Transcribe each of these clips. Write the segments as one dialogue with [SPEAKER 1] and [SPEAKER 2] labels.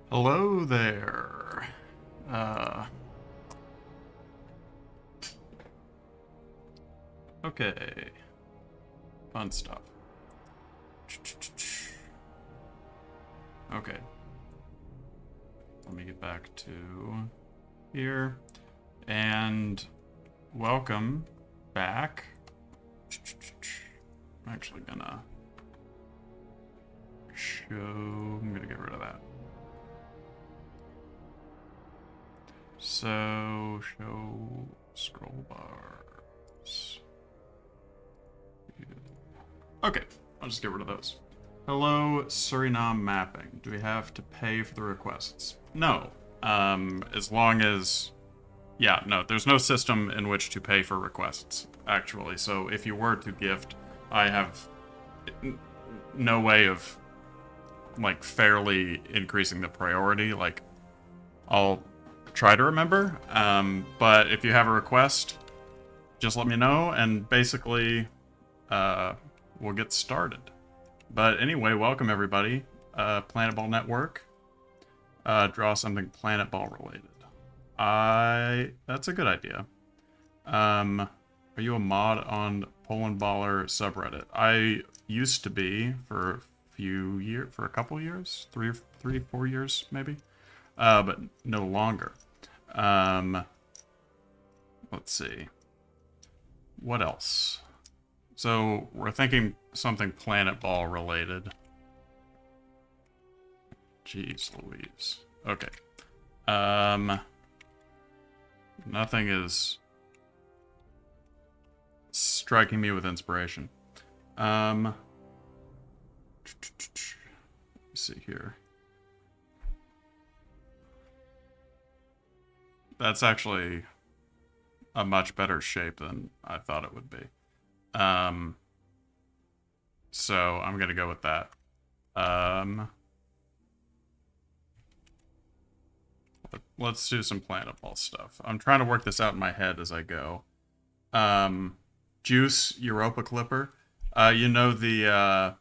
[SPEAKER 1] Hello there. Okay. Fun stuff. Okay. Let me get back to here. And welcome back. I'm actually gonna I'm gonna get rid of that. So, show scroll bars. Okay, I'll just get rid of those. Hello, Suriname mapping. Do we have to pay for the requests? No. As long as... Yeah, no, there's no system in which to pay for requests, actually. So if you were to gift, I have no way of, like, fairly increasing the priority. Like, I'll try to remember, but if you have a request, just let me know, and basically, we'll get started. But anyway, welcome everybody. Planet Ball Network. Draw something Planet Ball related. That's a good idea. Are you a mod on Poland Baller subreddit? I used to be for a couple years, 4 years maybe, but no longer. Let's see. What else? So we're thinking something Planet Ball related. Jeez Louise. Okay. Nothing is striking me with inspiration. Let me see here. That's actually a much better shape than I thought it would be. So I'm gonna go with that. Let's do some Planet Ball stuff. I'm trying to work this out in my head as I go. Juice Europa Clipper. You know the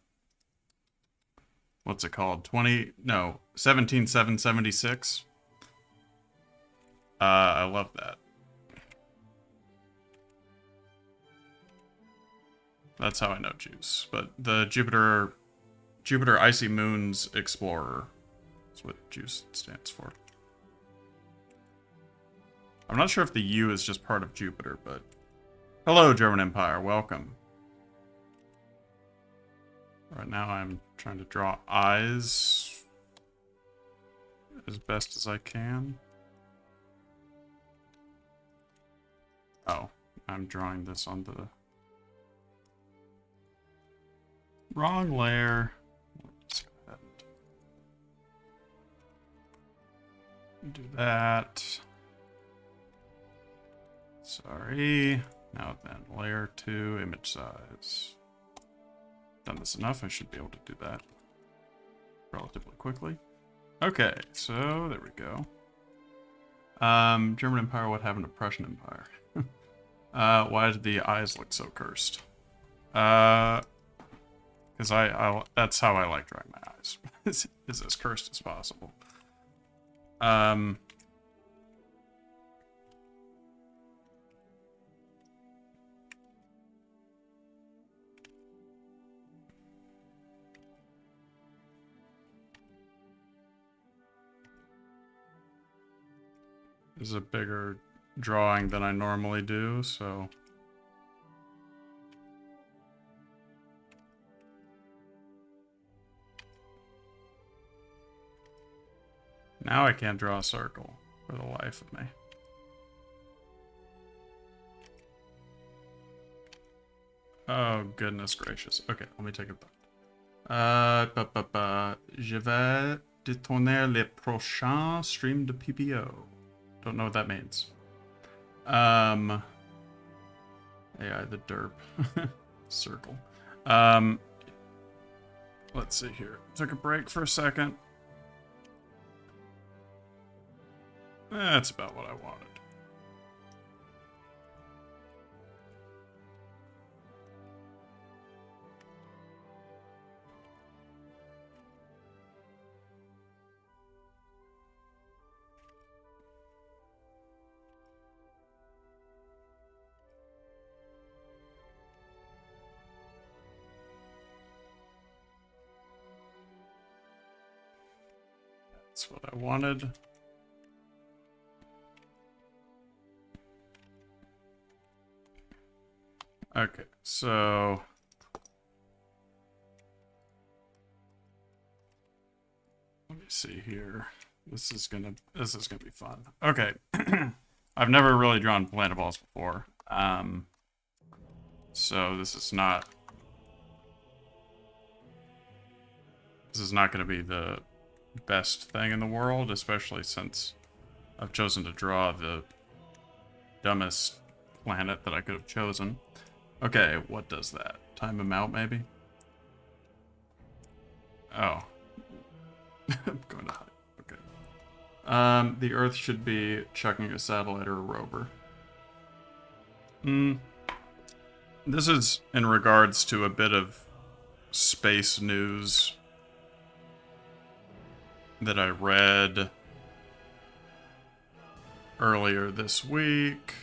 [SPEAKER 1] what's it called? 17776. I love that. That's how I know Juice. But the Jupiter Icy Moons Explorer is what Juice stands for. I'm not sure if the U is just part of Jupiter, but... Hello, German Empire. Welcome. Right now I'm trying to draw eyes as best as I can. Oh, I'm drawing this on the wrong layer. Let's go ahead and do that. Sorry. Now then, layer 2, image size. Done this enough, I should be able to do that relatively quickly. Okay, so there we go. German Empire, what happened to Prussian Empire? Why did the eyes look so cursed? Because that's how I like drawing my eyes. is as cursed as possible. This is a bigger drawing than I normally do, so... Now I can't draw a circle for the life of me. Oh, goodness gracious. Okay, let me take it back. Je vais détourner les prochains streams de PPO. Don't know what that means. AI the derp. Circle. Let's see here. Took a break for a second. That's about what I wanted. That's what I wanted. Okay, so let me see here. This is gonna be fun. Okay. I've never really drawn planet balls before. So this is not gonna be the best thing in the world, especially since I've chosen to draw the dumbest planet that I could have chosen. Okay, what does that? Time him out, maybe? Oh. I'm going to hide. Okay. The Earth should be chucking a satellite or a rover. This is in regards to a bit of space news that I read earlier this week.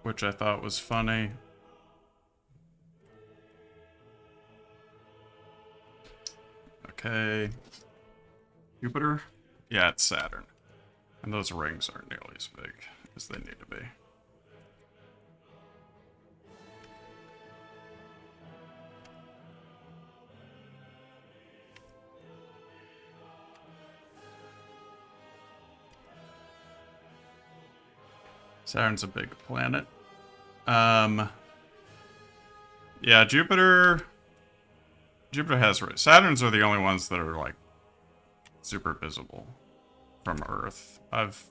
[SPEAKER 1] Which I thought was funny. Okay. Jupiter? Yeah, it's Saturn. And those rings aren't nearly as big as they need to be. Saturn's a big planet. Yeah, Jupiter has rings. Saturns are the only ones that are like super visible from Earth. I've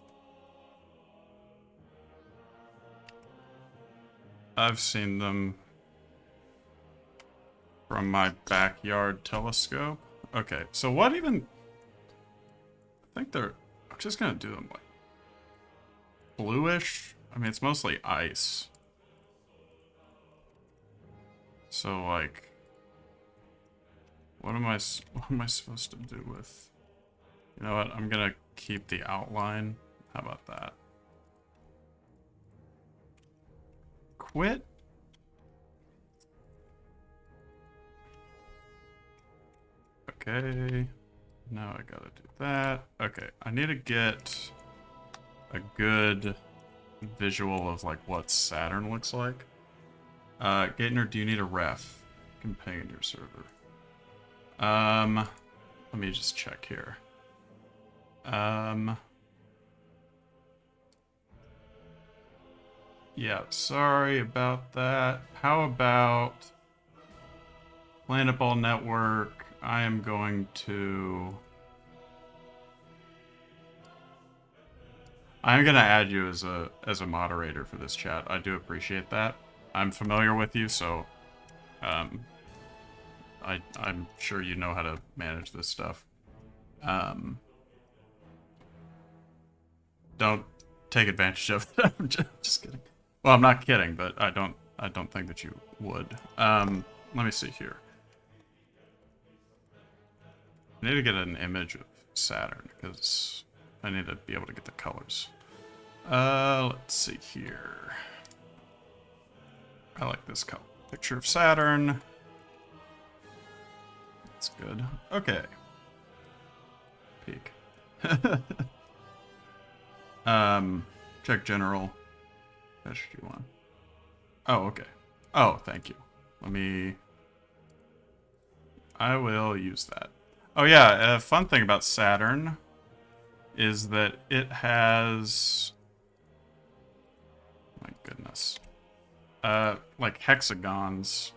[SPEAKER 1] seen them from my backyard telescope. Okay, so what even? I think I'm just gonna do them like bluish. I mean, it's mostly ice. So like, what am I supposed to do with? You know what? I'm gonna keep the outline. How about that? Quit. Okay. Now I gotta do that. Okay, I need to get a good visual of like what Saturn looks like. GateNerd, do you need a ref? You can ping in your server. Let me just check here. Yeah, sorry about that. How about Planet Ball Network? I am going to... I'm gonna add you as a moderator for this chat. I do appreciate that. I'm familiar with you, so I'm sure you know how to manage this stuff. Don't take advantage of it. I'm just kidding. Well, I'm not kidding, but I don't think that you would. Let me see here. I need to get an image of Saturn because I need to be able to get the colors. Let's see here. I like this color. Picture of Saturn. That's good. Okay. Peek. Check general. SG1. Oh, okay. Oh, thank you. I will use that. Oh yeah, a fun thing about Saturn is that it has... My goodness. Like hexagons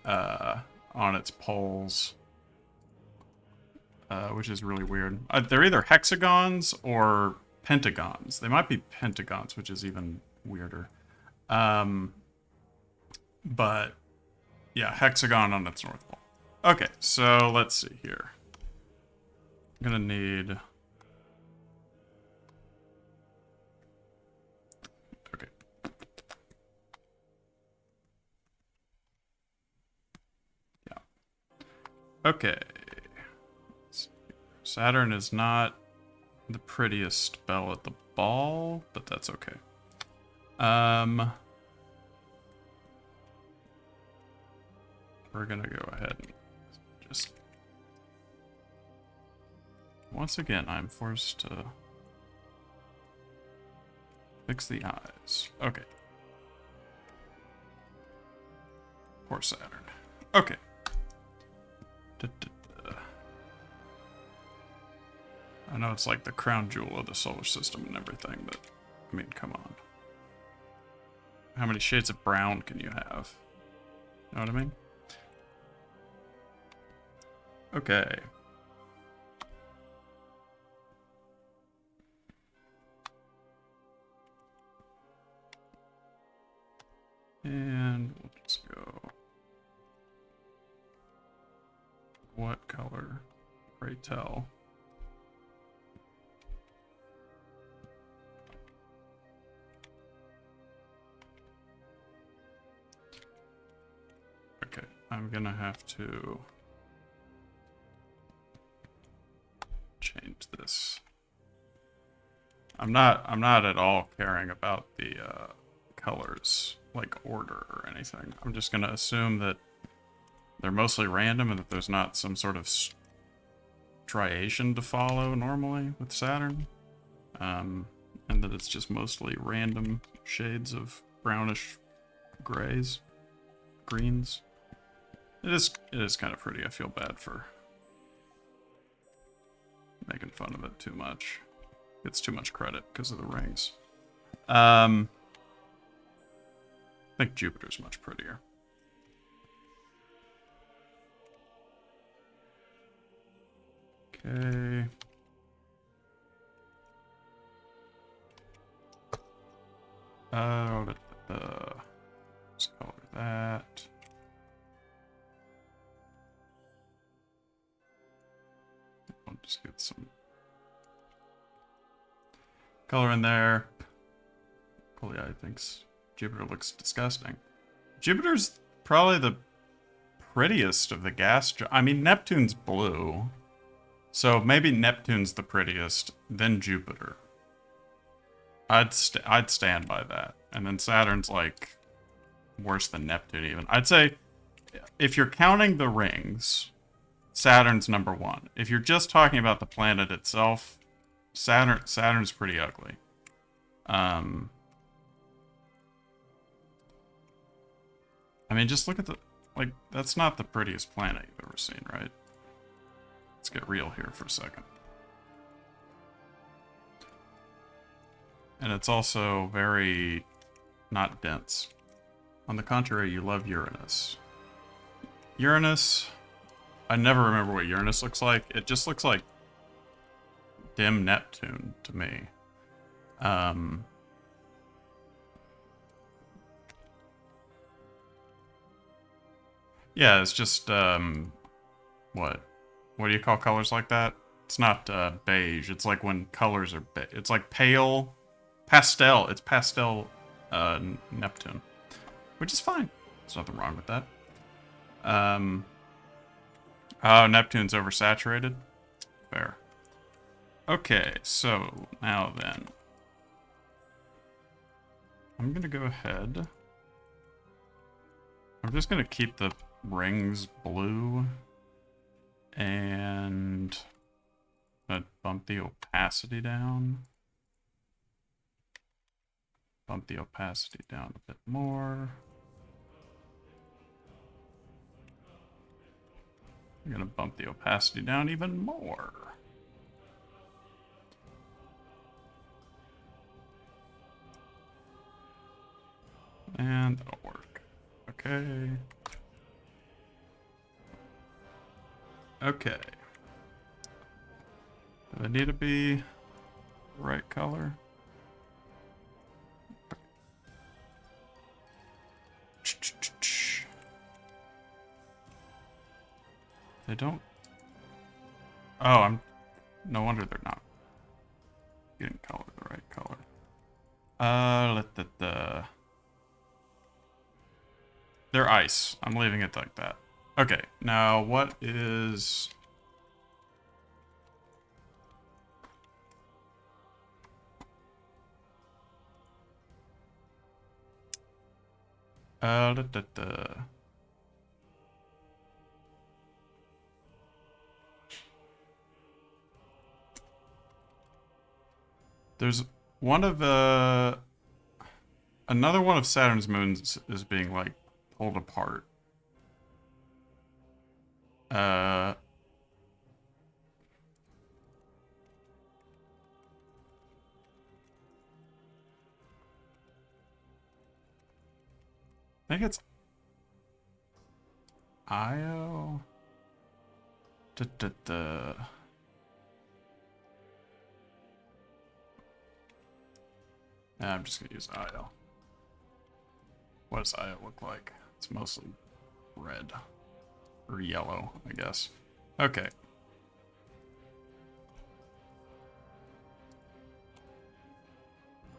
[SPEAKER 1] on its poles, which is really weird. They're either hexagons or pentagons. They might be pentagons, which is even weirder. But yeah, hexagon on its north pole. Okay, so let's see here. I'm gonna need... Okay. Yeah. Okay. Saturn is not the prettiest belle at the ball, but that's okay. we're gonna go ahead and just... Once again, I'm forced to fix the eyes. Okay. Poor Saturn. Okay. I know it's like the crown jewel of the solar system and everything, but I mean, come on. How many shades of brown can you have? You know what I mean? Okay. And we'll just go... What color? Pray tell. Okay, I'm gonna have to change this. I'm not at all caring about the colors, like order or anything. I'm just gonna assume that they're mostly random and that there's not some sort of striation to follow normally with Saturn. And that it's just mostly random shades of brownish grays, greens. It is kind of pretty. I feel bad for making fun of it too much. It's too much credit because of the rings. I think Jupiter's much prettier. Okay. Let's color that. I'll just get some color in there. Holy, I think Jupiter looks disgusting. Jupiter's probably the prettiest of the gas. I mean, Neptune's blue. So maybe Neptune's the prettiest, then Jupiter. I'd stand by that. And then Saturn's like worse than Neptune even. I'd say if you're counting the rings, Saturn's number one. If you're just talking about the planet itself, Saturn's pretty ugly. I mean, just look at the, like, that's not the prettiest planet you've ever seen, right? Let's get real here for a second. And it's also very not dense. On the contrary, you love Uranus. Uranus, I never remember what Uranus looks like. It just looks like dim Neptune to me. Yeah, it's just, what do you call colors like that? It's not beige. It's like when colors are it's like pale, pastel. It's pastel Neptune, which is fine. There's nothing wrong with that. Oh, Neptune's oversaturated. Fair. Okay, so now then, I'm gonna go ahead. I'm just gonna keep the rings blue. And bump the opacity down. Bump the opacity down a bit more. I'm gonna bump the opacity down even more. And that'll work. Okay. Okay. Do I need to be the right color? They don't... Oh, no wonder they're not getting color the right color. They're ice. I'm leaving it like that. Okay, now what is... There's one of another one of Saturn's moons is being like pulled apart. I think it's Io. Nah, I'm just gonna use Io. What does Io look like? It's mostly red or yellow, I guess. Okay.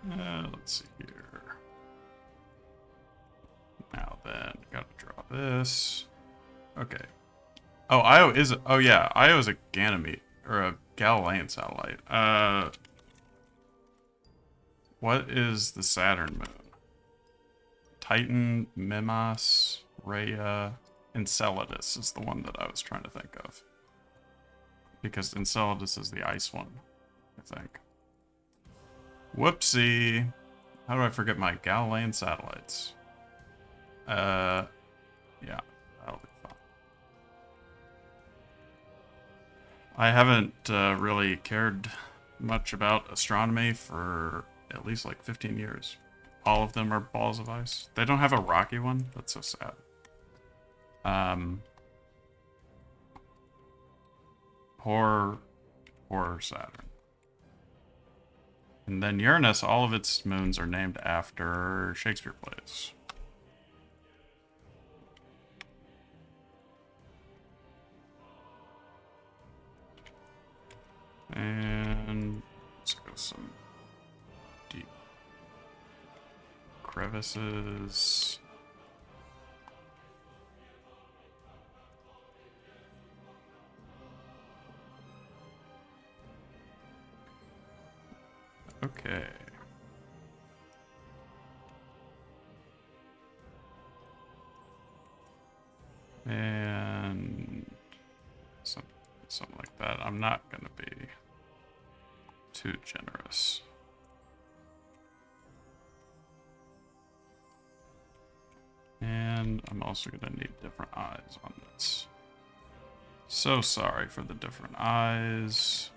[SPEAKER 1] Let's see here. Now then, gotta draw this. Okay. Oh, Io is. Oh yeah, Io is a Ganymede or a Galilean satellite. What is the Saturn moon? Titan, Mimas, Rhea, Enceladus is the one that I was trying to think of. Because Enceladus is the ice one, I think. Whoopsie. How do I forget my Galilean satellites? Yeah, that'll be fun. I haven't really cared much about astronomy for at least like 15 years. All of them are balls of ice. They don't have a rocky one? That's so sad. Poor Saturn. And then Uranus, all of its moons are named after Shakespeare plays. And let's go some deep crevices. Okay. And something like that. I'm not gonna be too generous. And I'm also gonna need different eyes on this. So sorry for the different eyes.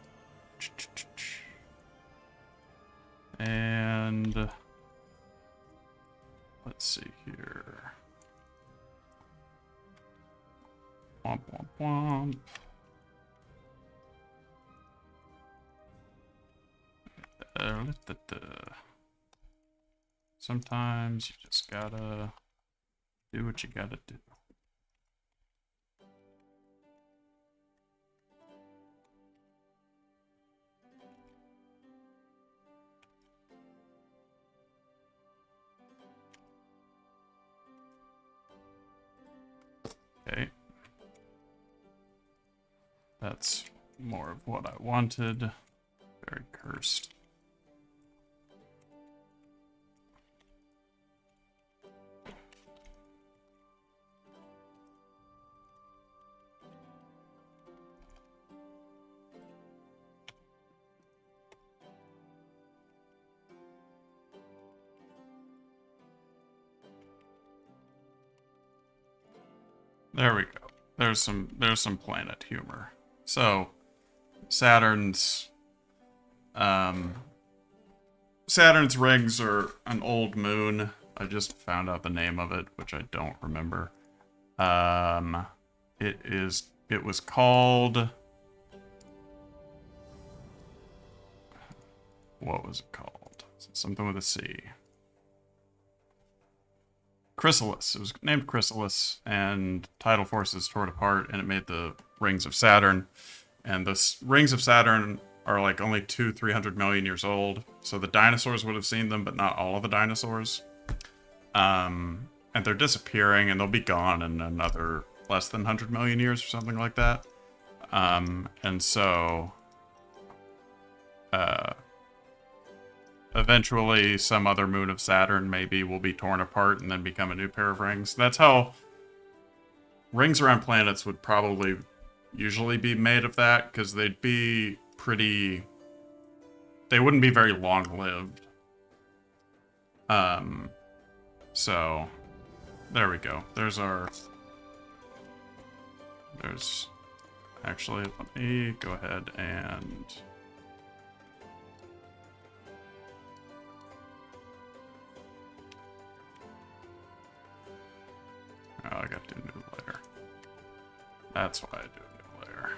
[SPEAKER 1] And let's see here. Womp womp womp. Sometimes you just gotta do what you gotta do. Okay. That's more of what I wanted. Very cursed. There we go. There's some planet humor. So Saturn's rings are an old moon. I just found out the name of it, which I don't remember. It was called, what was it called? Something with a C. Chrysalis. It was named Chrysalis, and tidal forces tore it apart, and it made the rings of Saturn. And the rings of Saturn are like only 200-300 million years old, so the dinosaurs would have seen them, but not all of the dinosaurs. And they're disappearing, and they'll be gone in another less than 100 million years or something like that. And so eventually some other moon of Saturn maybe will be torn apart and then become a new pair of rings. That's how rings around planets would probably usually be made of that, because they'd be pretty they wouldn't be very long-lived. So there we go. There's actually, let me go ahead and oh, I got to do a new layer. That's why I do a new layer.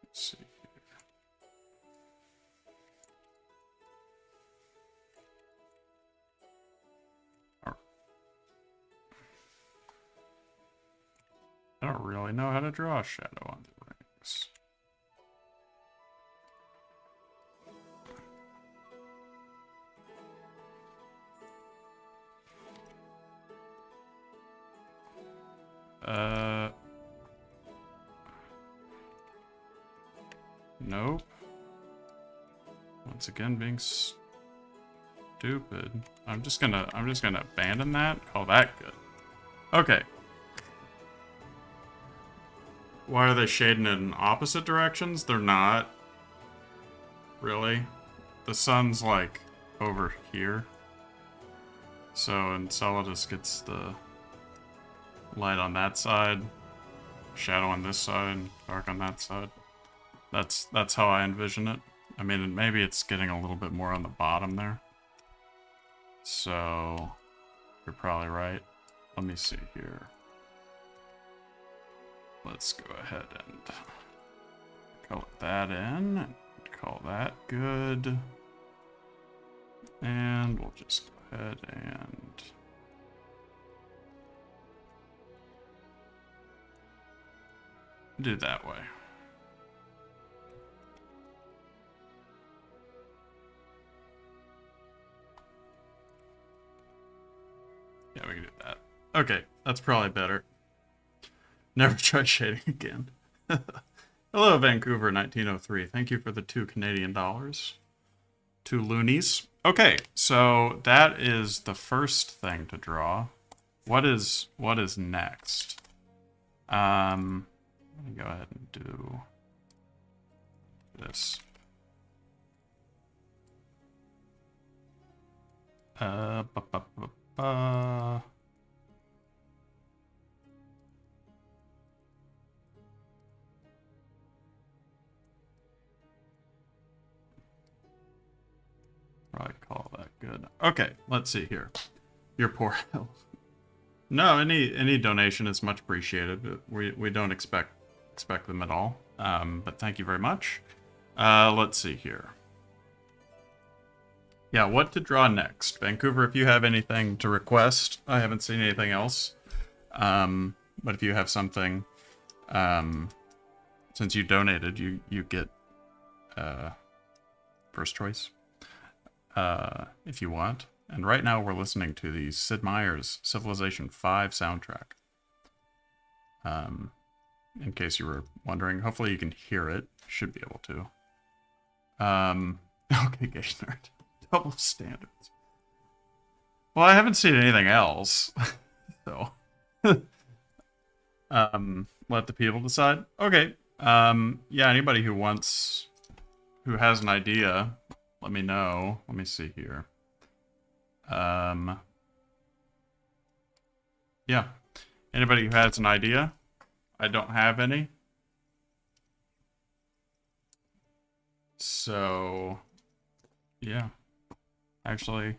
[SPEAKER 1] Let's see here. I don't really know how to draw a shadow on the rings. Nope. Once again, being stupid. I'm just gonna abandon that. Call that good. Okay. Why are they shading in opposite directions? They're not. Really? The sun's like over here. So Enceladus gets the light on that side, shadow on this side, dark on that side. That's how I envision it. I mean, maybe it's getting a little bit more on the bottom there. So you're probably right. Let me see here. Let's go ahead and color that in. Call that good. And we'll just go ahead and do it that way. Yeah, we can do that. Okay, that's probably better. Never try shading again. Hello, Vancouver 1903. Thank you for the 2 Canadian dollars. 2 loonies. Okay, so that is the first thing to draw. What is next? Let me go ahead and do this. Probably call that good. Okay, let's see here. Your poor health. No, any donation is much appreciated. We don't expect them at all. But thank you very much. Let's see here. Yeah, what to draw next? Vancouver, if you have anything to request, I haven't seen anything else. But if you have something, since you donated, you get first choice. If you want. And right now we're listening to the Sid Meier's Civilization 5 soundtrack. In case you were wondering, hopefully you can hear it. Should be able to. Okay, GateNerd. Double standards. Well, I haven't seen anything else. So. Let the people decide. Okay. Yeah, anybody who has an idea, let me know. Let me see here. Yeah. Anybody who has an idea? I don't have any. So, yeah. Actually,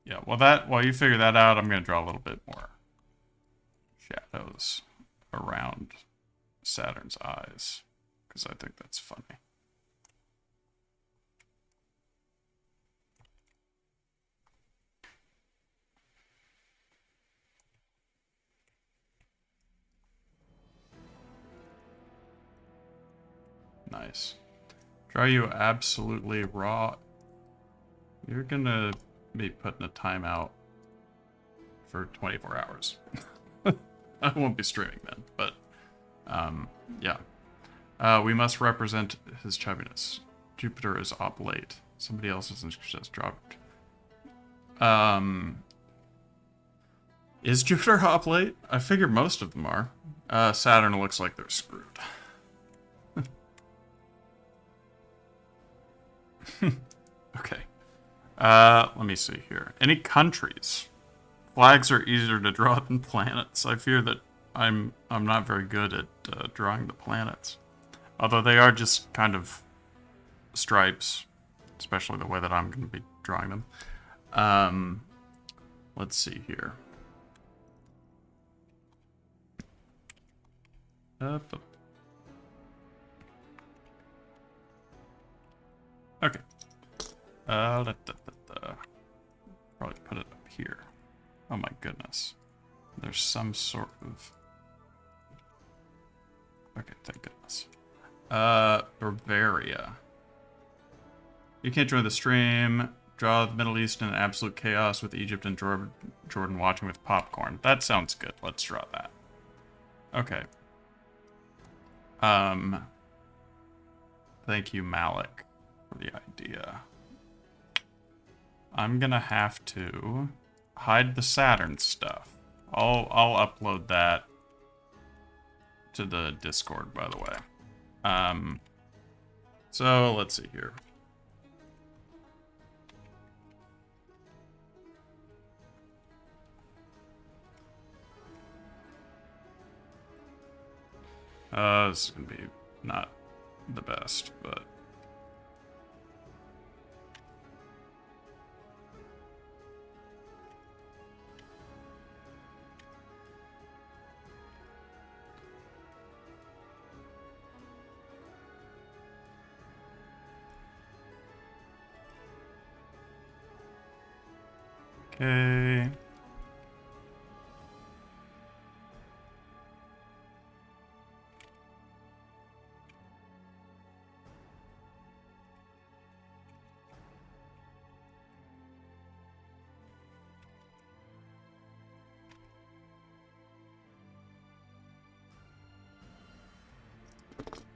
[SPEAKER 1] yeah. While you figure that out, I'm going to draw a little bit more shadows around Saturn's eyes, because I think that's funny. Nice. Draw you absolutely raw. You're gonna be put in a timeout for 24 hours. I won't be streaming then, but yeah. We must represent his chubbiness. Jupiter is oblate. Somebody else isn't just dropped. Is Jupiter oblate? I figure most of them are. Saturn looks like they're screwed. Okay. Let me see here. Any countries? Flags are easier to draw than planets. I fear that I'm not very good at drawing the planets. Although they are just kind of stripes, especially the way that I'm going to be drawing them. Let's see here. Okay. Probably put it up here. Oh my goodness. There's some sort of... Okay, thank goodness. Bavaria. You can't join the stream. Draw the Middle East in absolute chaos with Egypt and Jordan watching with popcorn. That sounds good. Let's draw that. Okay. Thank you, Malik, for the idea. I'm gonna have to hide the Saturn stuff. I'll upload that to the Discord, by the way. So let's see here. This is gonna be not the best, but okay.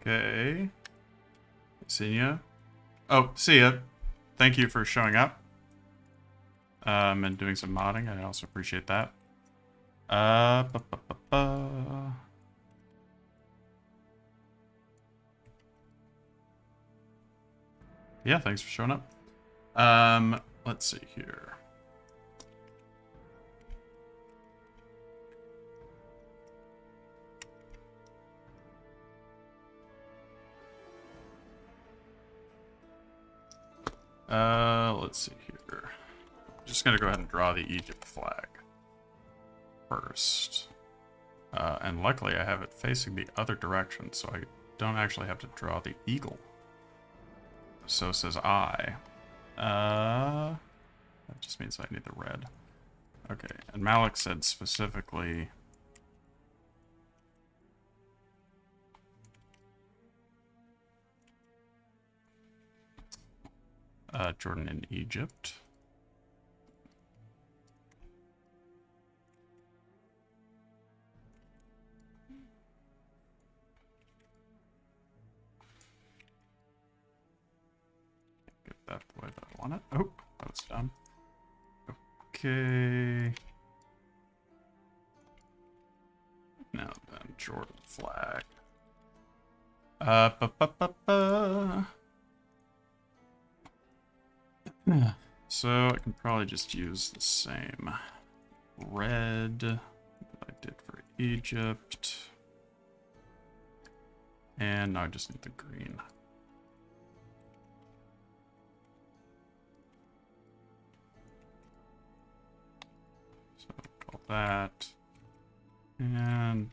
[SPEAKER 1] Okay. See ya. Oh, see ya. Thank you for showing up. And doing some modding. I also appreciate that. Yeah, thanks for showing up. Let's see here. Let's see here. Just gonna go ahead and draw the Egypt flag first. And luckily I have it facing the other direction, so I don't actually have to draw the eagle. So says I. That just means I need the red. Okay, and Malik said specifically... Jordan in Egypt. Get that the way that I want it. Oh, that was dumb. Okay. Now then, Jordan flag. So I can probably just use the same red that I did for Egypt. And now I just need the green. So call that. And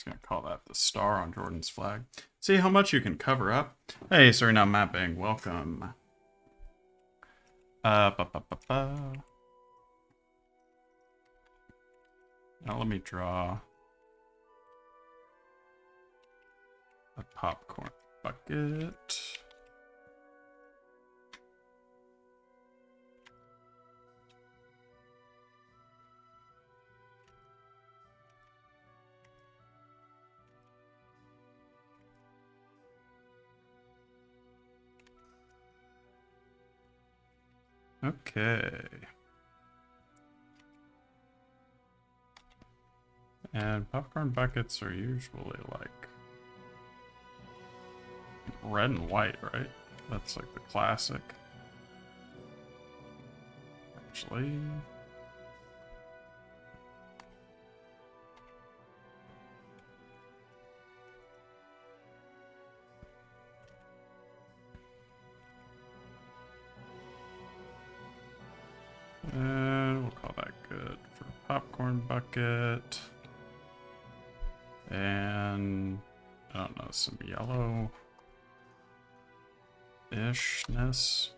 [SPEAKER 1] Just gonna call that the star on Jordan's flag. See how much you can cover up. Hey, sorry, now mapping. Welcome. Ba, ba, ba, ba. Now let me draw a popcorn bucket. Okay. And popcorn buckets are usually like red and white, right? That's like the classic. Actually. And we'll call that good for popcorn bucket. And I don't know, some yellow-ishness.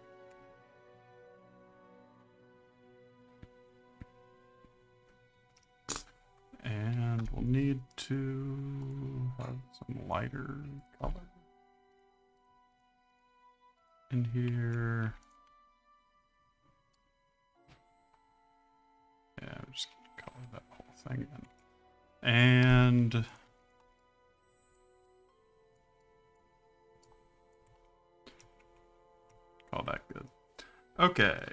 [SPEAKER 1] And we'll need to have some lighter color in here. Yeah, I'm just gonna color that whole thing in. And call that good. Okay.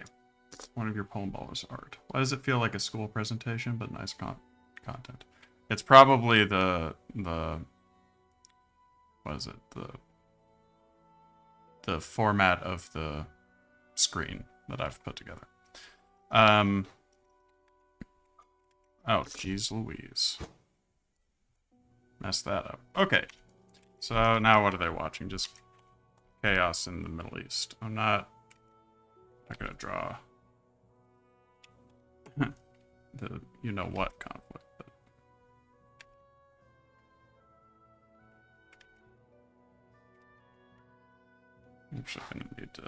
[SPEAKER 1] One of your poem ballers art. Why does it feel like a school presentation, but nice content? It's probably the what is it? The format of the screen that I've put together. Oh, geez Louise. Messed that up. Okay. So now what are they watching? Just chaos in the Middle East. I'm not gonna draw the you-know-what conflict. But I'm actually gonna need to...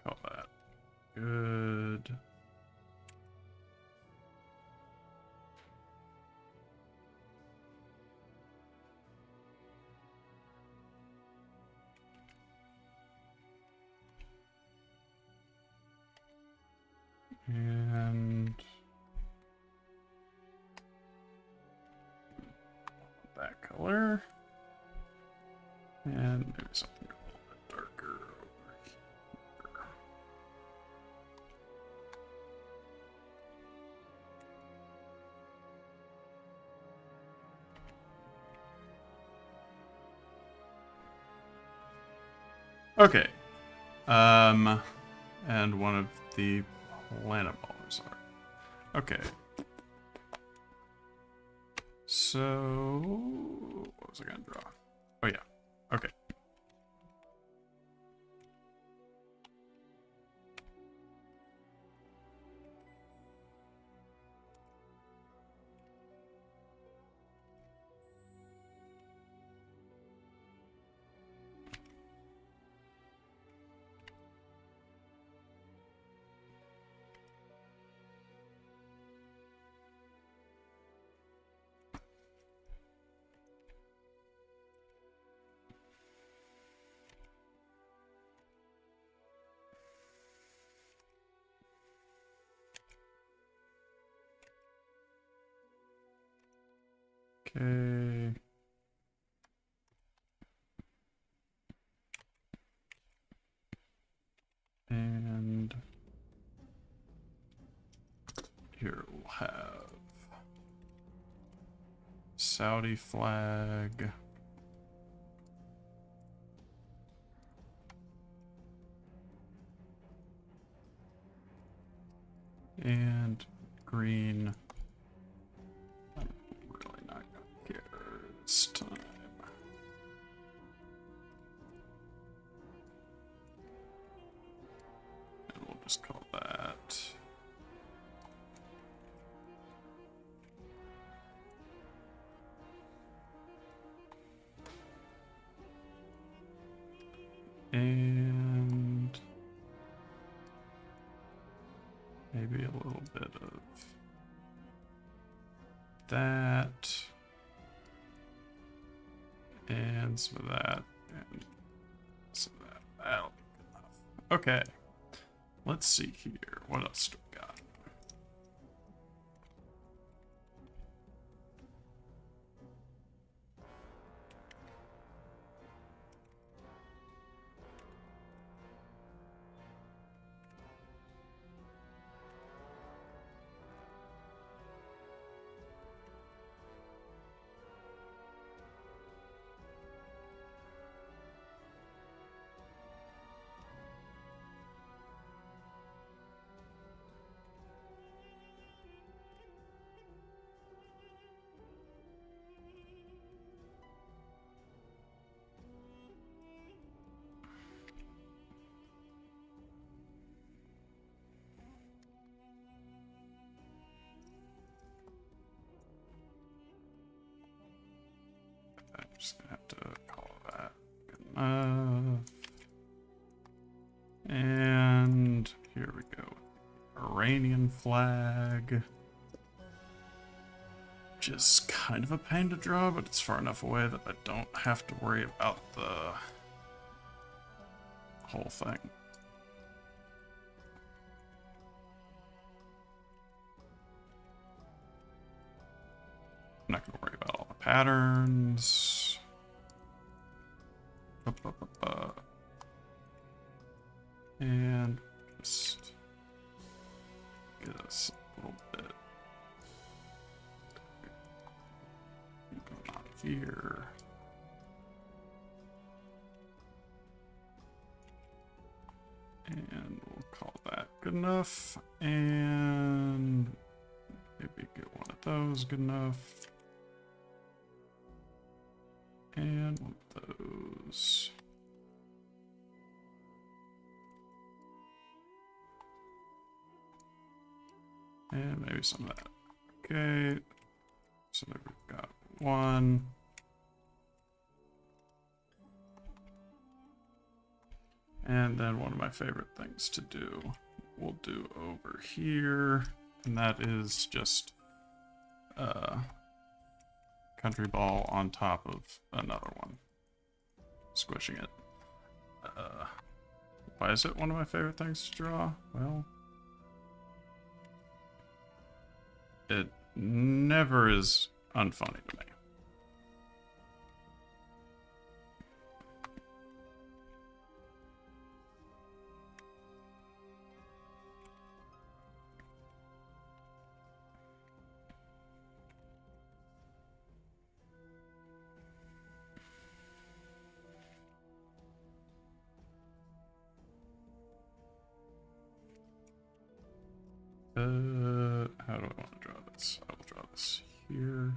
[SPEAKER 1] call that good. And that color. And maybe something a little bit darker over here. Okay. And one of the planet ballers are. Okay. So, what was I gonna draw? Oh yeah. Okay. Okay. And here we'll have Saudi flag. And green. I'm really not gonna care this time. And we'll just call that. And maybe a little bit of that. And some of that. And some of that. That'll be good enough. Okay. Let's see here. What else do we got? I'm just gonna have to call that good enough. And here we go. Iranian flag. Which is kind of a pain to draw, but it's far enough away that I don't have to worry about the whole thing. I'm not gonna worry about all the patterns. And just get us a little bit going on here. And we'll call that good enough. And maybe get one of those good enough. And one of those. And maybe some of that. Okay. So there we've got one. And then one of my favorite things to do, we'll do over here. And that is just Countryball on top of another one. Squishing it. Why is it one of my favorite things to draw? Well, it never is unfunny to me. How do I want to draw this? I will draw this here.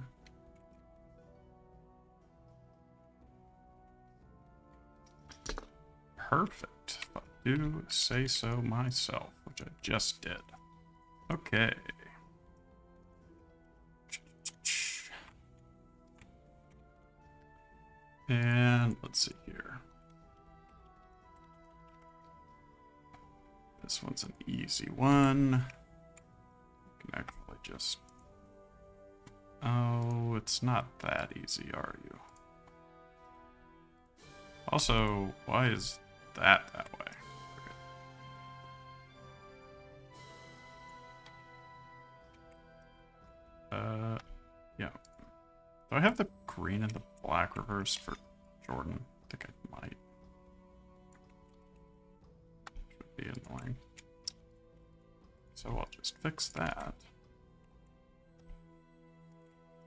[SPEAKER 1] Perfect. If I do say so myself, which I just did. Okay. And let's see here. This one's an easy one. Can actually just... Oh, it's not that easy, are you? Also, why is that way? Okay. Yeah. Do I have the green and the black reversed for Jordan? I think I might. Should be annoying. So I'll just fix that.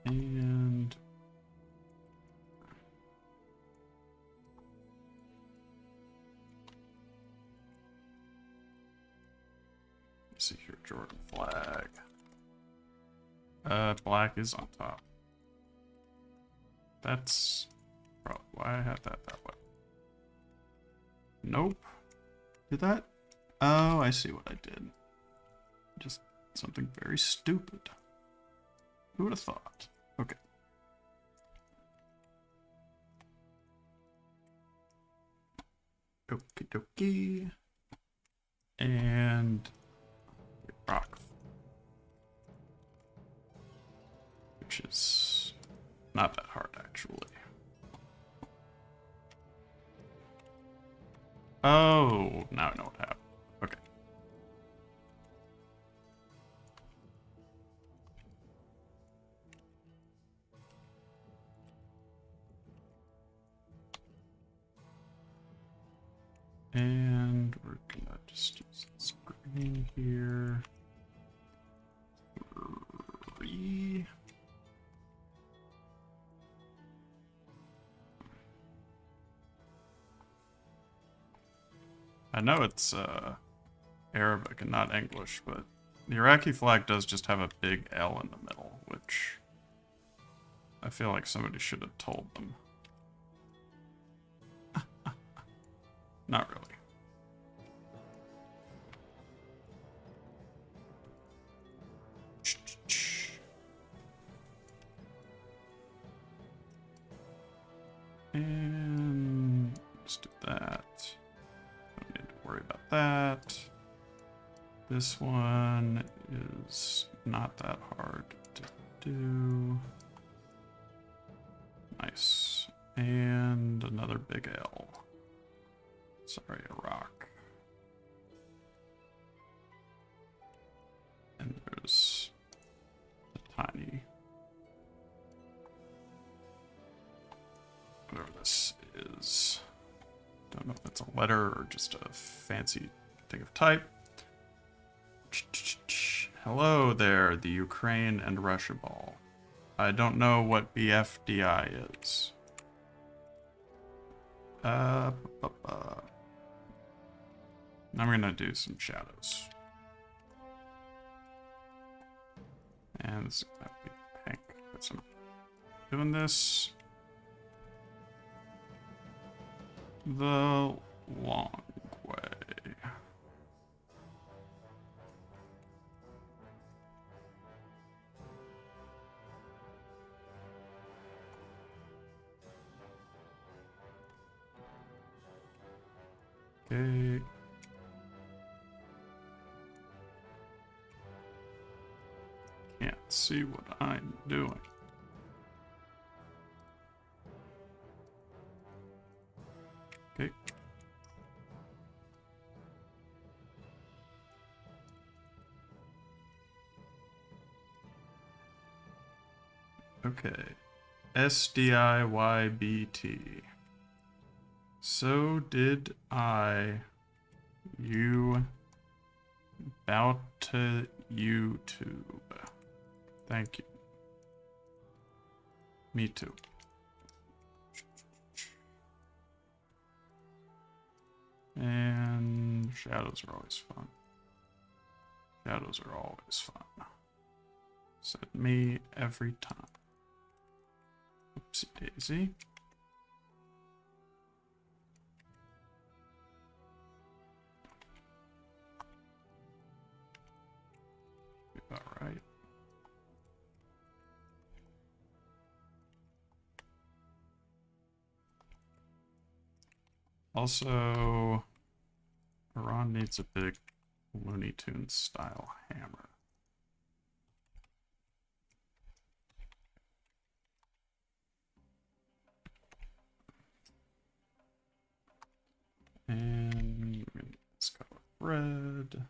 [SPEAKER 1] And see here, Jordan flag. Black is on top. That's probably why I had that way. Nope. Did that? Oh, I see what I did. Just something very stupid. Who would have thought? Okay. Okie dokie. And rock. Which is not that hard, actually. Oh, now I know what happened. Okay. And we're gonna just use the screen here. 3. I know it's Arabic and not English, but the Iraqi flag does just have a big L in the middle, which I feel like somebody should have told them. Not really. And let's do that. Don't need to worry about that. This one is not that hard to do. Nice. And another big L. Sorry, a rock. And there's a tiny, whatever this is. Don't know if it's a letter or just a fancy thing of type. Hello there, the Ukraine and Russia ball. I don't know what BFDI is. I'm gonna do some shadows. And this is gonna be pink. But I'm doing this the long way. Okay. Can't see what I'm doing. Okay. Okay. SDIYBT. So did I. You about to YouTube. Thank you. Me too. And shadows are always fun. Shadows are always fun. Said me every time. Oopsie daisy. All right. Also, Iran needs a big Looney Tunes style hammer. And let's go with red.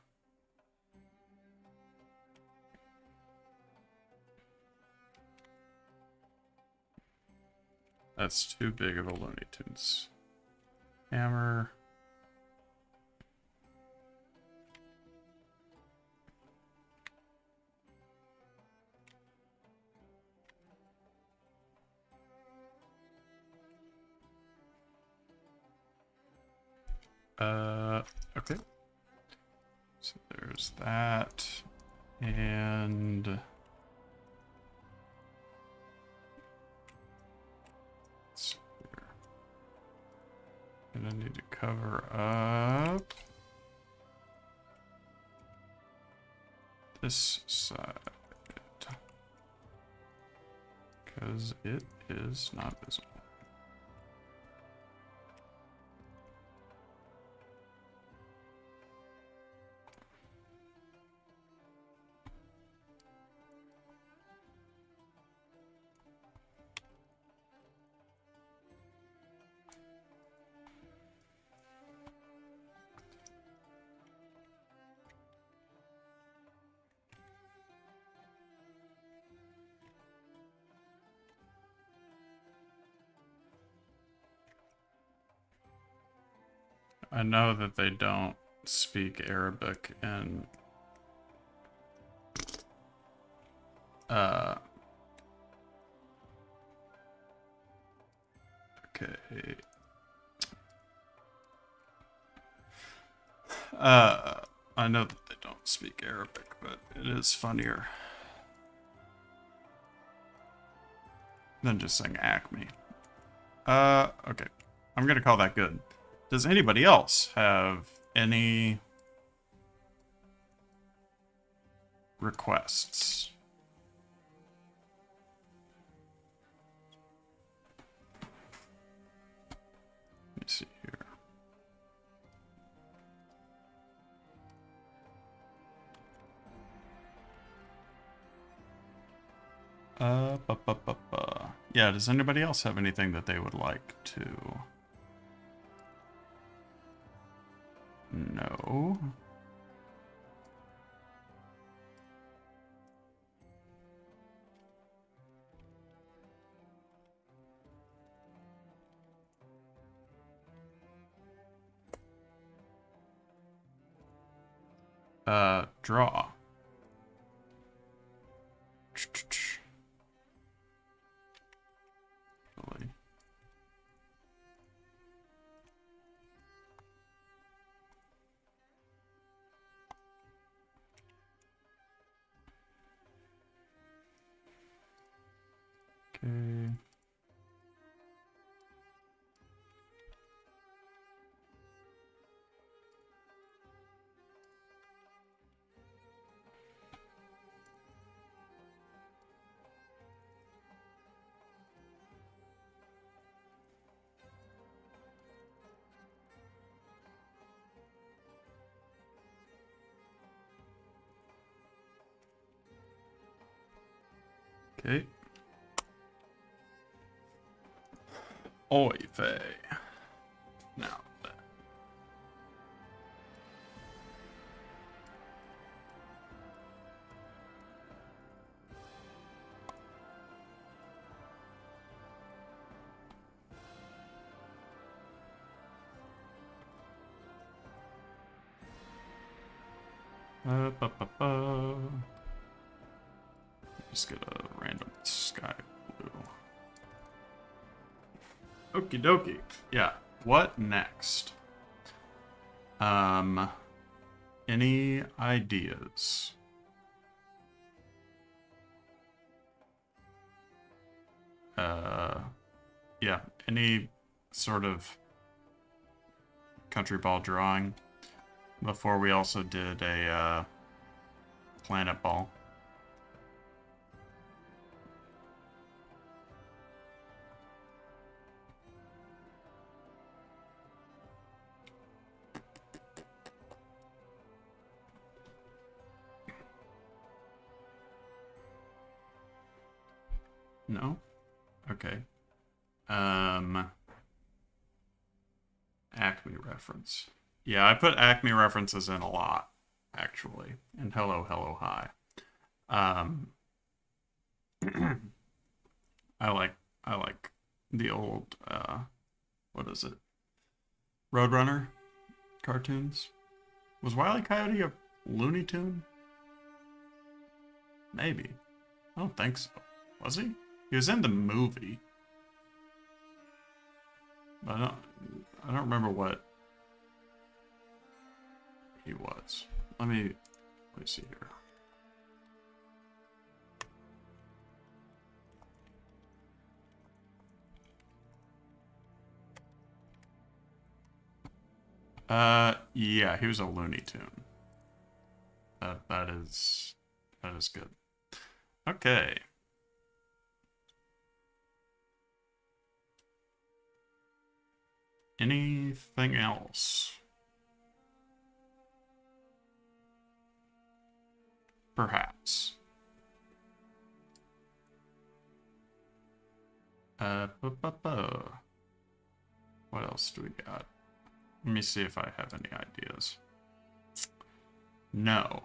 [SPEAKER 1] That's too big of a Looney Tunes hammer. Okay. So there's that. And let's see here. Gonna need to cover up this side because it is not visible. I know that they don't speak Arabic in okay. I know that they don't speak Arabic, but it is funnier than just saying Acme. Okay. I'm gonna call that good. Does anybody else have any requests? Let me see here. Yeah, does anybody else have anything that they would like to? No. Draw. Really? Okay. Okay. Oy vey. Now. Just get a random sky blue. Okie dokie. Yeah. What next? Any ideas? Yeah. Any sort of country ball drawing? Before we also did a planet ball. No? Okay. Acme reference. Yeah, I put Acme references in a lot, actually. And hello, hello, hi. I like the old what is it? Roadrunner cartoons. Was Wile E. Coyote a Looney Tune? Maybe. I don't think so. Was he? He was in the movie. But I don't remember what he was. Let me Let me see here. Yeah, he was a Looney Tune. That is good. Okay. Anything else? Perhaps. What else do we got? Let me see if I have any ideas. No.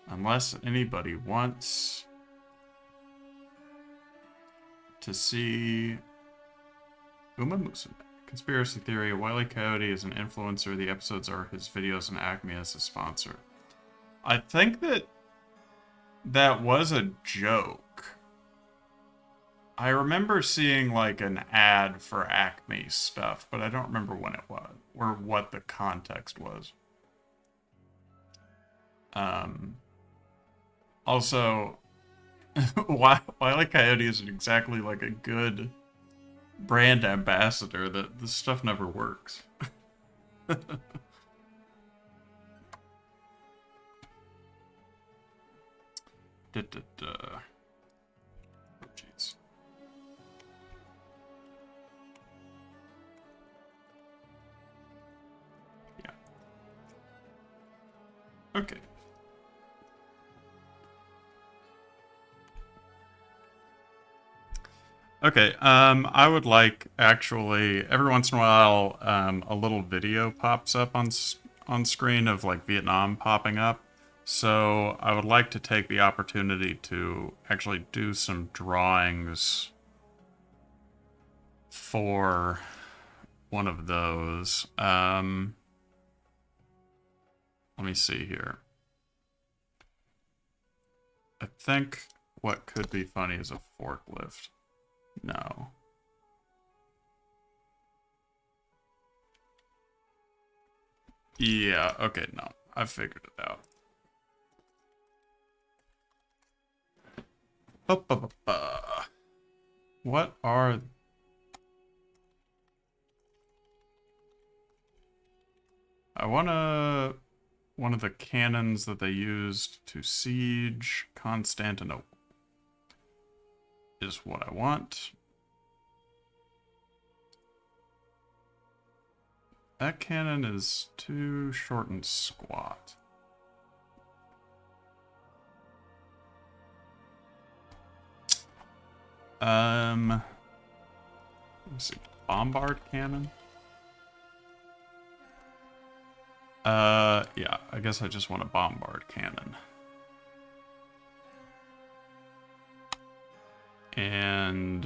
[SPEAKER 1] Unless anybody wants to see Uma Musume. Conspiracy theory, Wile E. Coyote is an influencer. The episodes are his videos and Acme as a sponsor. I think that was a joke. I remember seeing like an ad for Acme stuff, but I don't remember when it was or what the context was. Also, Wile E. Coyote isn't exactly like a good brand ambassador. That this stuff never works. Oh, jeez. Yeah. Okay. Okay, I would like, actually, every once in a while, a little video pops up on screen of, like, Vietnam popping up. So I would like to take the opportunity to actually do some drawings for one of those. Let me see here. I think what could be funny is a forklift. No. Yeah, okay, no. I figured it out. What are... I want one of the cannons that they used to siege Constantinople is what I want. That cannon is too short and squat. Let me see. Bombard cannon? Yeah, I guess I just want a bombard cannon. And...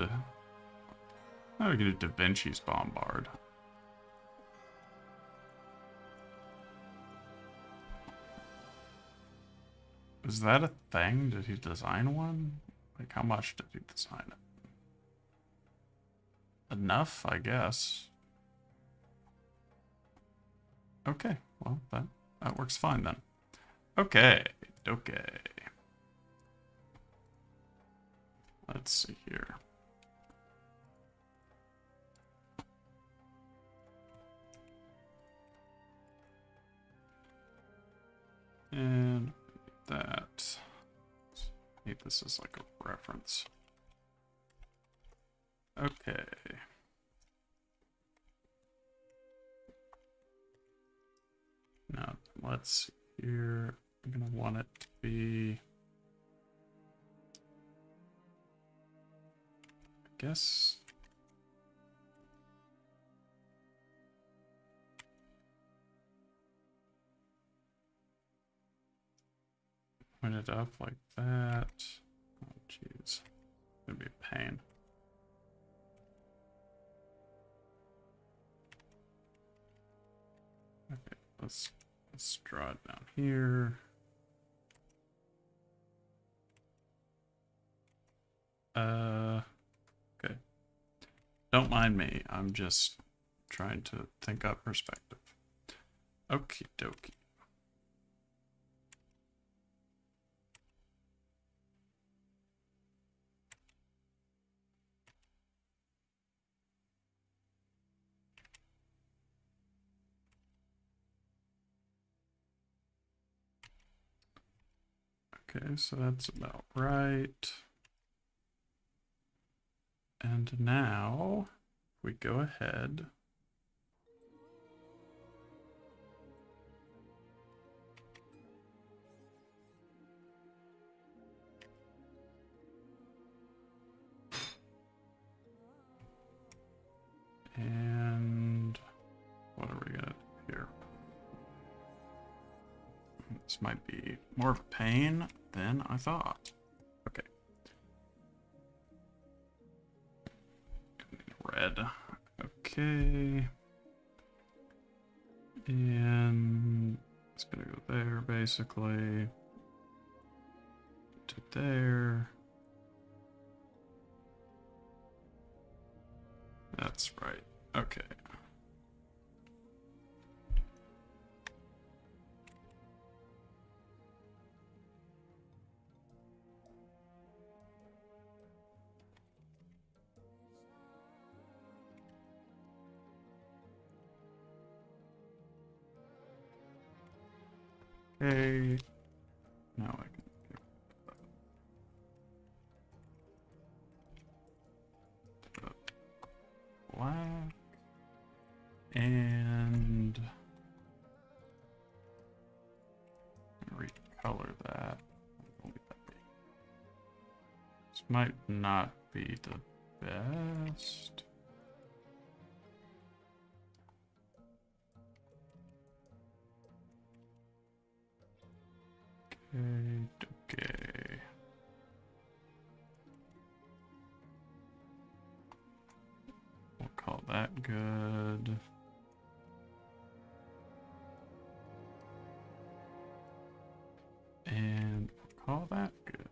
[SPEAKER 1] oh, we can do Da Vinci's bombard. Is that a thing? Did he design one? Like, how much did he design it? Enough, I guess. Okay, well, that works fine then. Okay, okay. Let's see here. And that. I need this as like a reference. Okay. Now, let's see here. I'm gonna want it to be... I guess... point it up like that. Oh, jeez. It's gonna be a pain. Okay, let's draw it down here. Okay. Don't mind me. I'm just trying to think up perspective. Okie dokie. Okay, so that's about right. And now we go ahead. And what are we gonna do here? This might be more of a pain than I thought. Okay. Red. Okay. And it's gonna go there basically. To there. That's right. Okay. Okay. Now I can black and recolor that. This might not be the best. Okay. We'll call that good. And we'll call that good.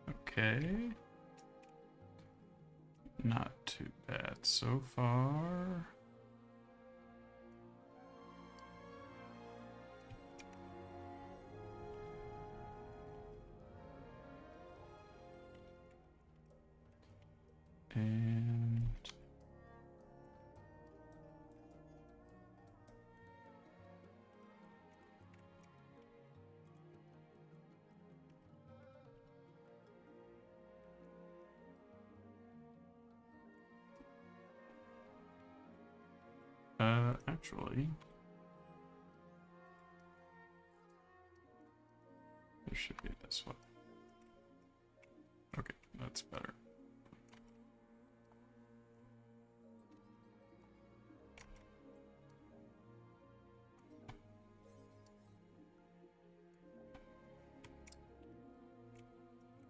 [SPEAKER 1] Okay. Not too bad so far. And actually, it should be this way. Okay, that's better.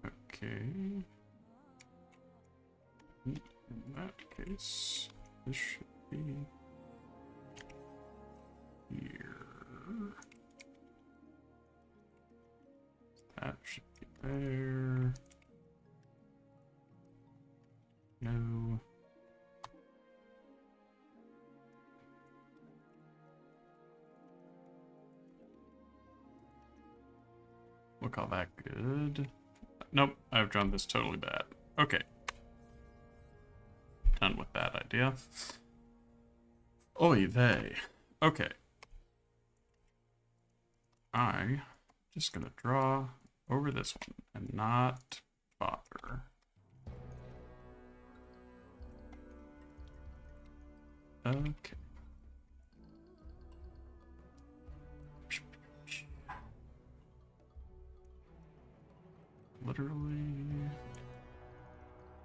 [SPEAKER 1] Okay. In that case, this should be here. That should be there. No. We'll call that good. Nope, I've drawn this totally bad. Okay. Done with that idea. Oy vey. Okay. I'm just gonna draw over this one and not bother. Okay.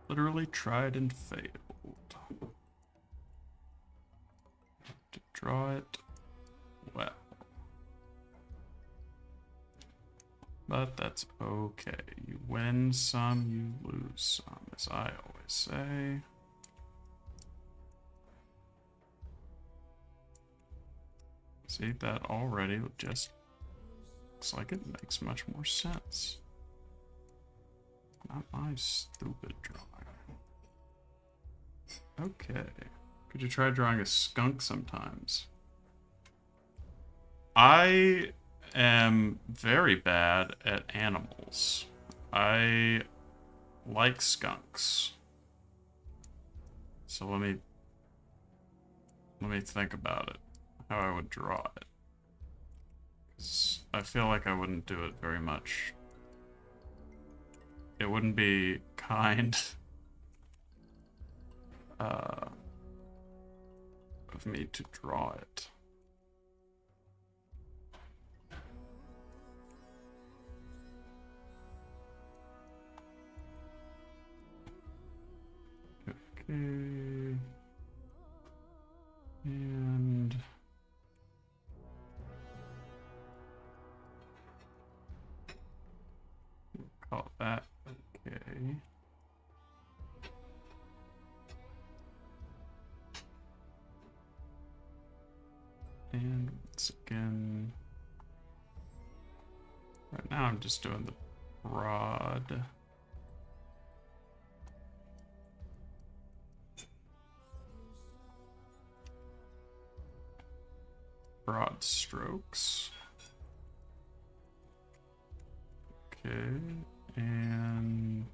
[SPEAKER 1] Literally tried and failed. To draw it well. But that's okay. You win some, you lose some, as I always say. See, that already just looks like it makes much more sense. Not my stupid drawing. Okay. Could you try drawing a skunk sometimes? I am very bad at animals. I like skunks. So let me think about it. How I would draw it. 'Cause I feel like I wouldn't do it very much. It wouldn't be kind of me to draw it. Okay. And call that okay. And once again, right now I'm just doing the broad. Broad strokes. Okay, and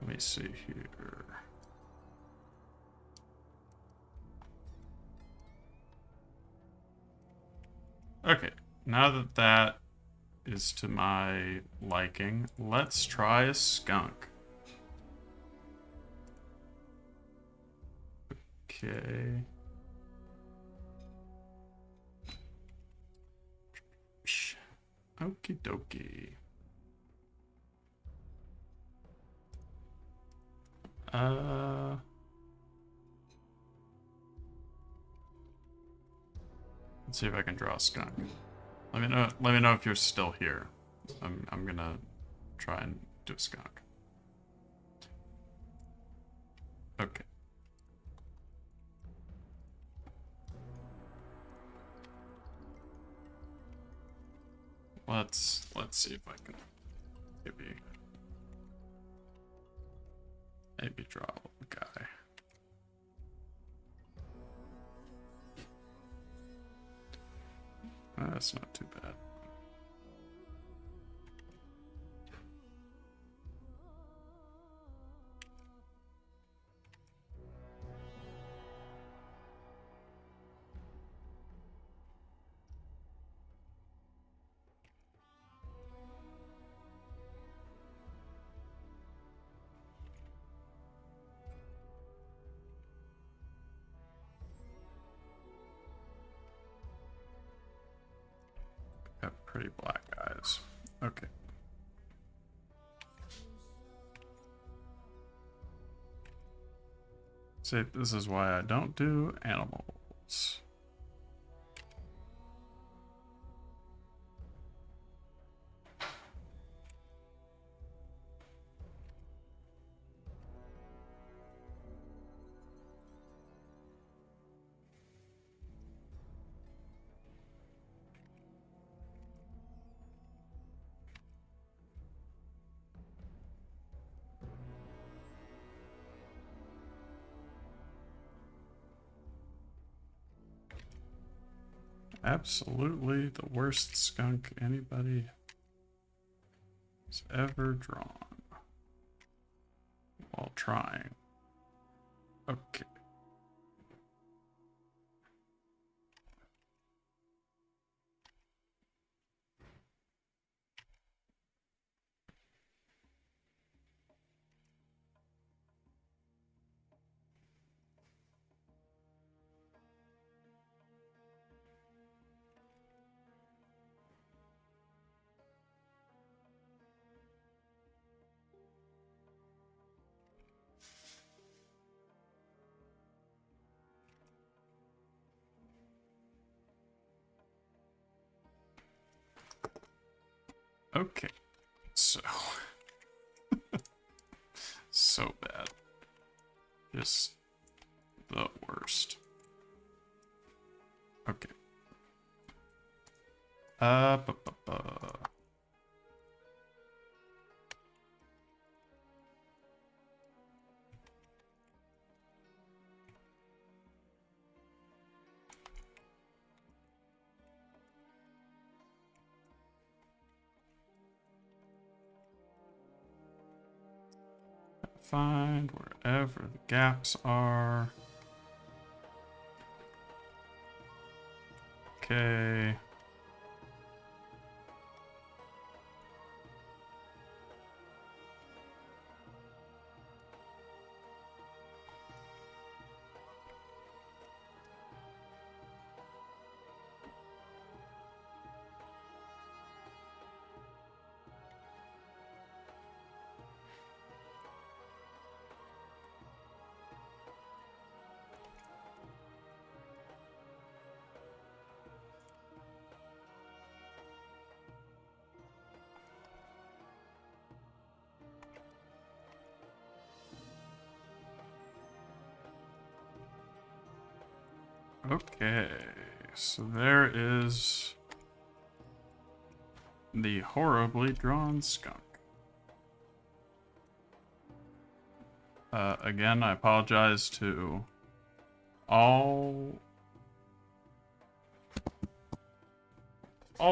[SPEAKER 1] let me see here. Okay, now that that is to my liking, let's try a skunk. Okay. Okie dokie. Let's see if I can draw a skunk. Let me know if you're still here. I'm gonna try and do a skunk. Okay. Let's see if I can maybe draw a little guy. That's not too bad. Got pretty black eyes. Okay. See, this is why I don't do animals. Absolutely the worst skunk anybody has ever drawn while trying. Okay. Okay, so so bad. Just the worst. Okay. Find wherever the gaps are. Okay. Okay, so there is the horribly drawn skunk. Again, I apologize to all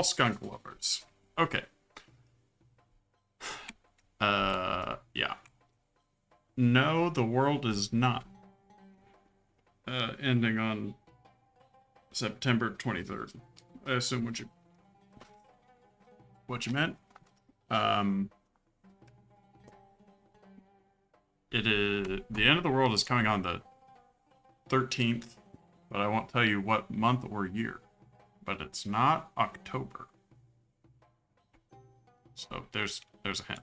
[SPEAKER 1] skunk lovers. Okay. Yeah. No, the world is not ending on September 23rd. I assume what you meant. It is the end of the world is coming on the 13th, but I won't tell you what month or year. But it's not October. So there's a hint.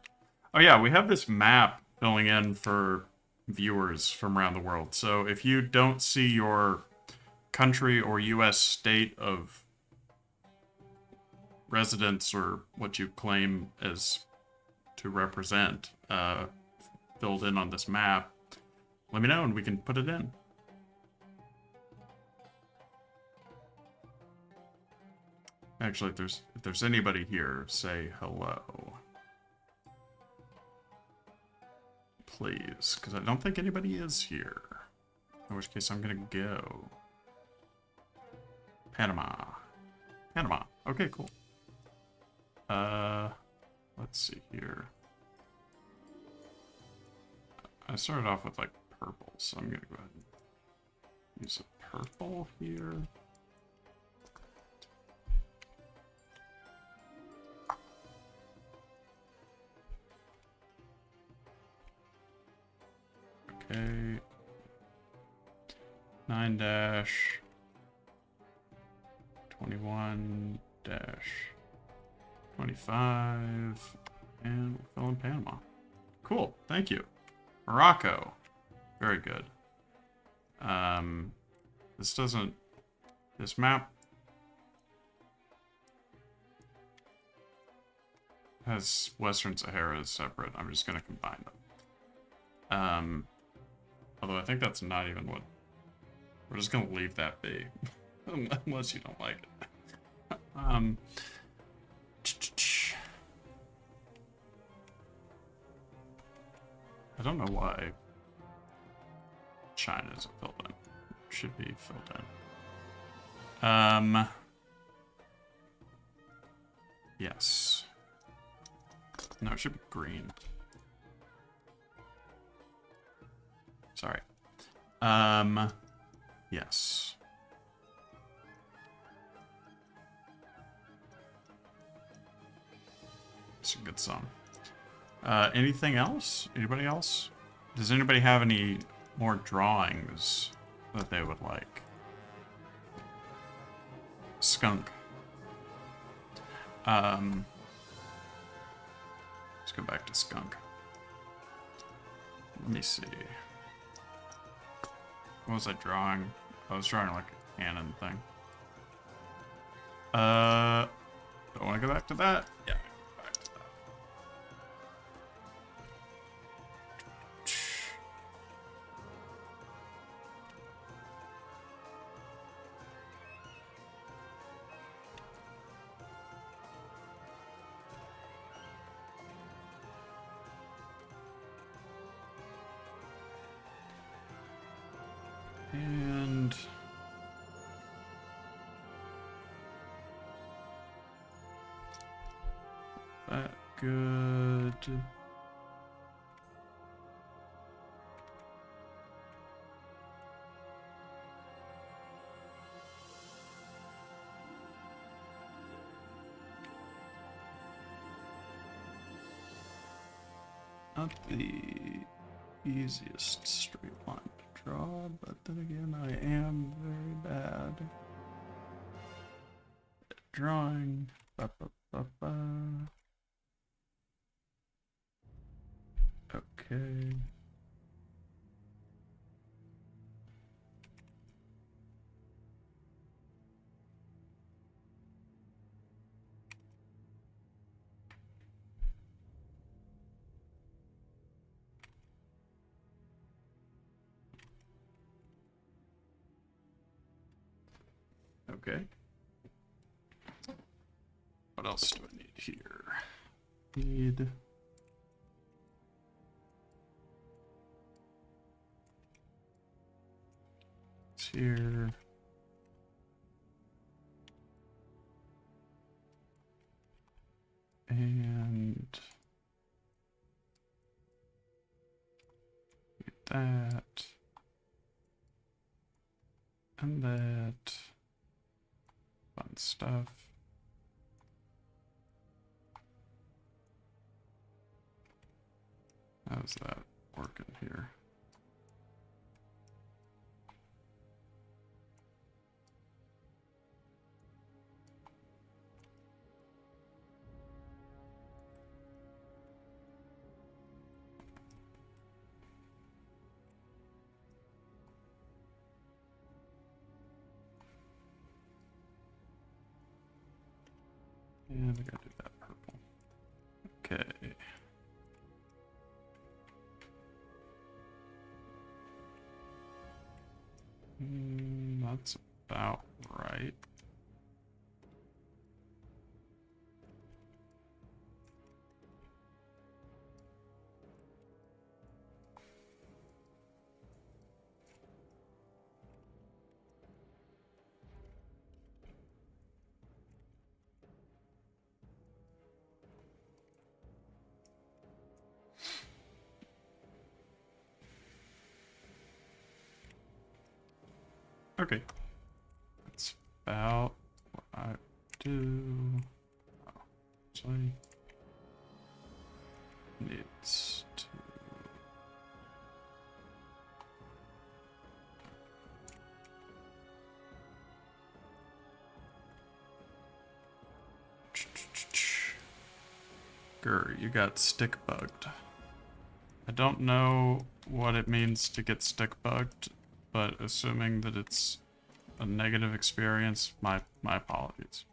[SPEAKER 1] Oh yeah, we have this map filling in for viewers from around the world. So if you don't see your country or U.S. state of residence or what you claim as to represent filled in on this map, let me know and we can put it in. Actually, if there's anybody here, say hello. Please, because I don't think anybody is here. In which case I'm gonna go. Panama. Panama. Okay, cool. Let's see here. I started off with like purple, so I'm gonna go ahead and use a purple here. Okay. 9-21 25, and we'll fill in Panama. Cool, thank you. Morocco, very good. This map has Western Sahara as separate. I'm just gonna combine them. Although I think that's not even what, we're just gonna leave that be, unless you don't like it. I don't know why China isn't filled in. It should be filled in. Yes. No, it should be green. Sorry. Yes. It's a good song. Anything else? Anybody else? Does anybody have any more drawings that they would like? Skunk. Let's go back to skunk. Let me see. What was I drawing? I was drawing like a cannon thing. Do I want to go back to that? Yeah. And that good. Not the easiest straight line to draw, but then again, I am very bad at drawing. Ba, ba, ba, ba. Okay. Okay. What else do I need here? Need it's here. And that. And that. Fun stuff. How's that working here? And I gotta do that purple. Okay. That's about right. Okay. That's about what I do. Oh, so needs to. Grr, you got stick bugged. I don't know what it means to get stick bugged, but assuming that it's a negative experience, my apologies.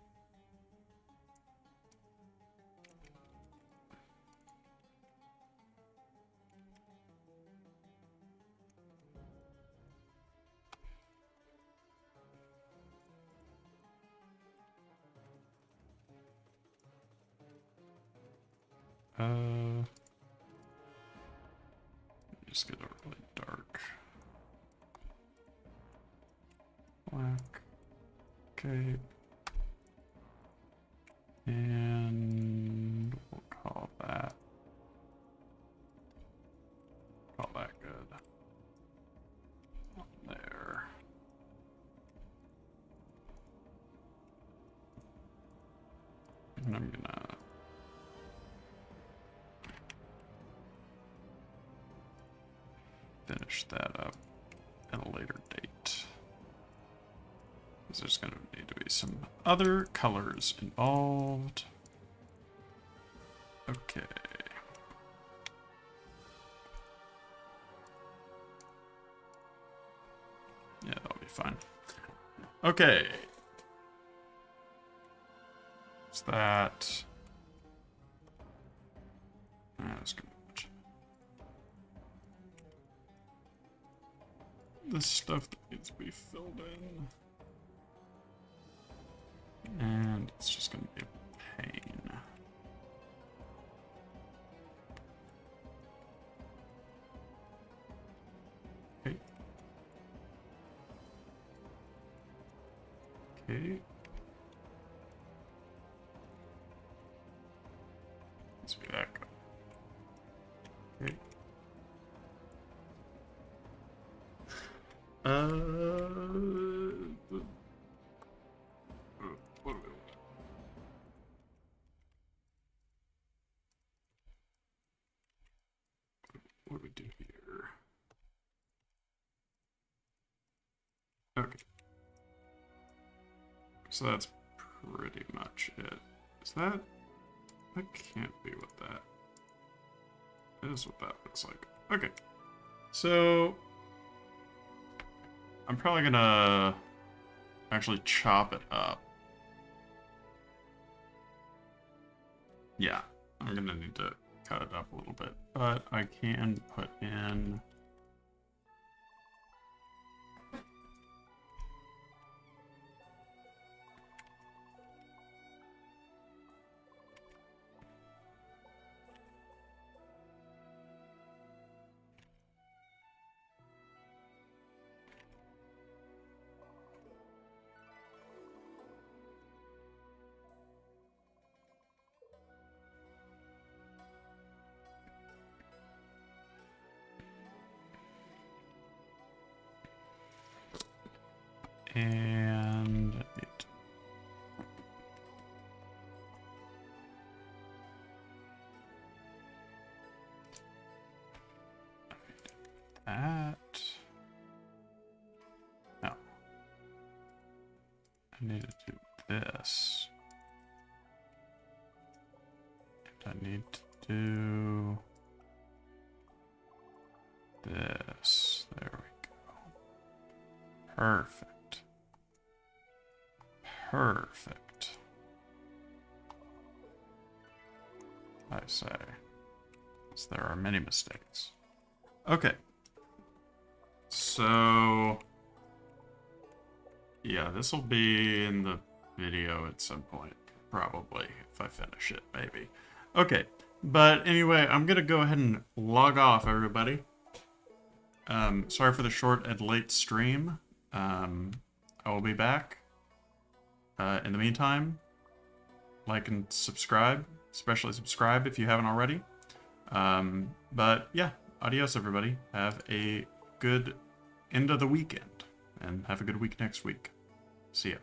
[SPEAKER 1] Just get a really dark black. Okay. And we'll call that good. There. And I'm gonna finish that up at a later date. Because there's gonna need to be some other colors involved. Okay. Yeah, that'll be fine. Okay. Is that... That's gonna be much. This stuff that needs to be filled in. And it's just gonna be a pain. Okay. Okay. Let's be that good. Okay. What do we want? What do we do here? Okay. So that's pretty much it. Is that... That can't be what that... is what that looks like. Okay. So... I'm probably gonna... actually chop it up. Yeah. I'm gonna need to cut it up a little bit. But I can put in... And... that... No. I need to do this. And I need to do... this. There we go. Perfect. Perfect. I say. As there are many mistakes. Okay. So... yeah, this will be in the video at some point. Probably. If I finish it, maybe. Okay. But anyway, I'm going to go ahead and log off, everybody. Sorry for the short and late stream. I will be back. In the meantime, like and subscribe. Especially subscribe if you haven't already. But yeah, adios, everybody. Have a good end of the weekend. And have a good week next week. See ya.